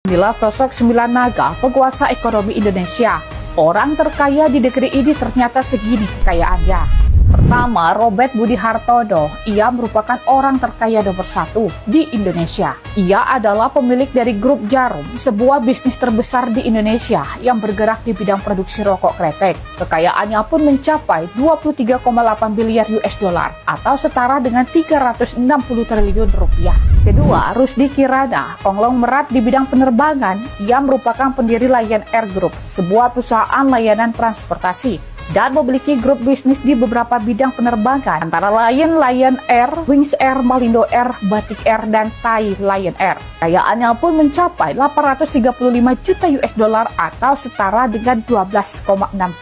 Inilah sosok 9 naga penguasa ekonomi Indonesia. Orang terkaya di negeri ini ternyata segini kekayaannya. Pertama, Robert Budi Hartono. Ia merupakan orang terkaya nomor 1 di Indonesia. Ia adalah pemilik dari Grup Jarum, sebuah bisnis terbesar di Indonesia yang bergerak di bidang produksi rokok kretek. Kekayaannya pun mencapai 23,8 miliar US dollar atau setara dengan 360 triliun rupiah. Kedua, Rusdi Kirana, konglomerat di bidang penerbangan. Ia merupakan pendiri Lion Air Group, sebuah perusahaan layanan transportasi, dan memiliki grup bisnis di beberapa bidang penerbangan antara lain Lion Air, Wings Air, Malindo Air, Batik Air, dan Thai Lion Air. Kekayaannya pun mencapai 835 juta US dollar atau setara dengan 12,6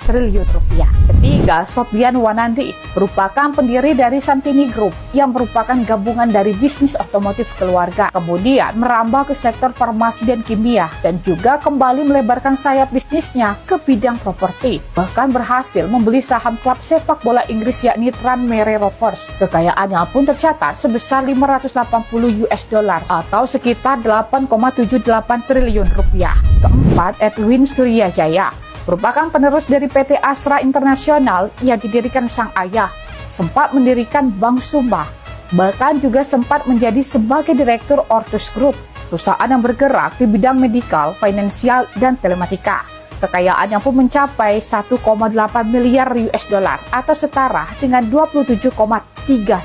triliun rupiah. Ketiga, Sofyan Wanandi merupakan pendiri dari Santini Group yang merupakan gabungan dari bisnis otomotif keluarga, kemudian merambah ke sektor farmasi dan kimia, dan juga kembali melebarkan sayap bisnisnya ke bidang properti, bahkan berhasil membeli saham klub sepak bola Inggris yakni Tranmere Rovers. Kekayaannya pun tercatat sebesar 580 US dollar atau sekitar 8,78 triliun rupiah. Keempat, Edwin Suryajaya merupakan penerus dari PT Astra Internasional yang didirikan sang ayah, sempat mendirikan Bank Sumba, bahkan juga sempat menjadi sebagai direktur Ortus Group, perusahaan yang bergerak di bidang medikal, finansial, dan telematika. Kekayaannya pun mencapai 1,8 miliar US dollar atau setara dengan 27,3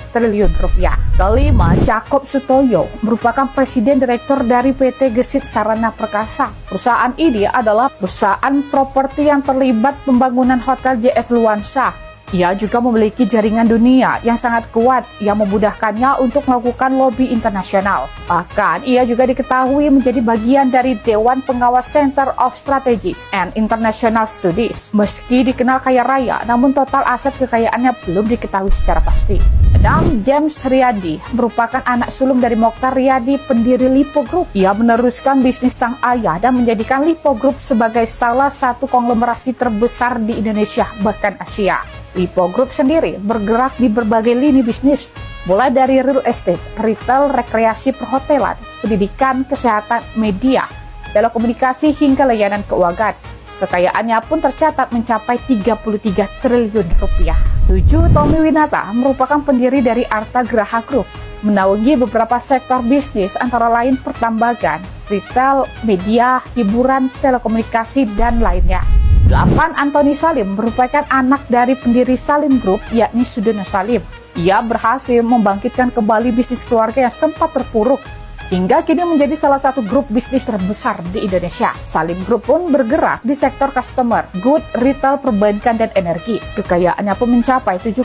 triliun rupiah. Kelima, Jakob Sutoyo merupakan presiden direktur dari PT Gesit Sarana Perkasa. Perusahaan ini adalah perusahaan properti yang terlibat pembangunan Hotel JS Luansa. Ia juga memiliki jaringan dunia yang sangat kuat yang memudahkannya untuk melakukan lobi internasional. Bahkan, ia juga diketahui menjadi bagian dari Dewan Pengawas Center of Strategies and International Studies. Meski dikenal kaya raya, namun total aset kekayaannya belum diketahui secara pasti. 6. James Riyadi merupakan anak sulung dari Mokhtar Riyadi, pendiri Lipo Group. Ia meneruskan bisnis sang ayah dan menjadikan Lipo Group sebagai salah satu konglomerasi terbesar di Indonesia bahkan Asia. Lipo Group sendiri bergerak di berbagai lini bisnis, mulai dari real estate, retail, rekreasi, perhotelan, pendidikan, kesehatan, media, telekomunikasi, hingga layanan keuangan. Kekayaannya pun tercatat mencapai 33 triliun rupiah. 7. Tommy Winata merupakan pendiri dari Arta Graha Group, menaungi beberapa sektor bisnis antara lain pertambangan, retail, media, hiburan, telekomunikasi, dan lainnya. 8. Antoni Salim merupakan anak dari pendiri Salim Group yakni Sudono Salim. Ia berhasil membangkitkan kembali bisnis keluarga yang sempat terpuruk hingga kini menjadi salah satu grup bisnis terbesar di Indonesia. Salim Group pun bergerak di sektor customer, good, retail, perbankan, dan energi. Kekayaannya pun mencapai 7,5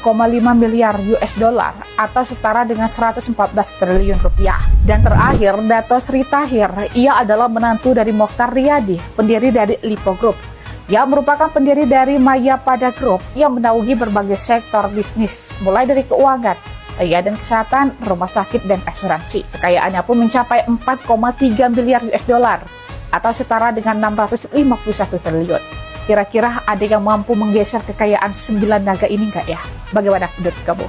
miliar US dollar atau setara dengan 114 triliun rupiah. Dan terakhir, Dato Sri Tahir. Ia adalah menantu dari Mokhtar Riyadi, pendiri dari Lipo Group. Ia merupakan pendiri dari Maya Pada Group yang menaungi berbagai sektor bisnis, mulai dari keuangan, layanan kesehatan, rumah sakit, dan asuransi. Kekayaannya pun mencapai 4,3 miliar US dollar atau setara dengan 651 triliun. Kira-kira ada yang mampu menggeser kekayaan 9 naga ini nggak ya? Bagaimana menurut kamu?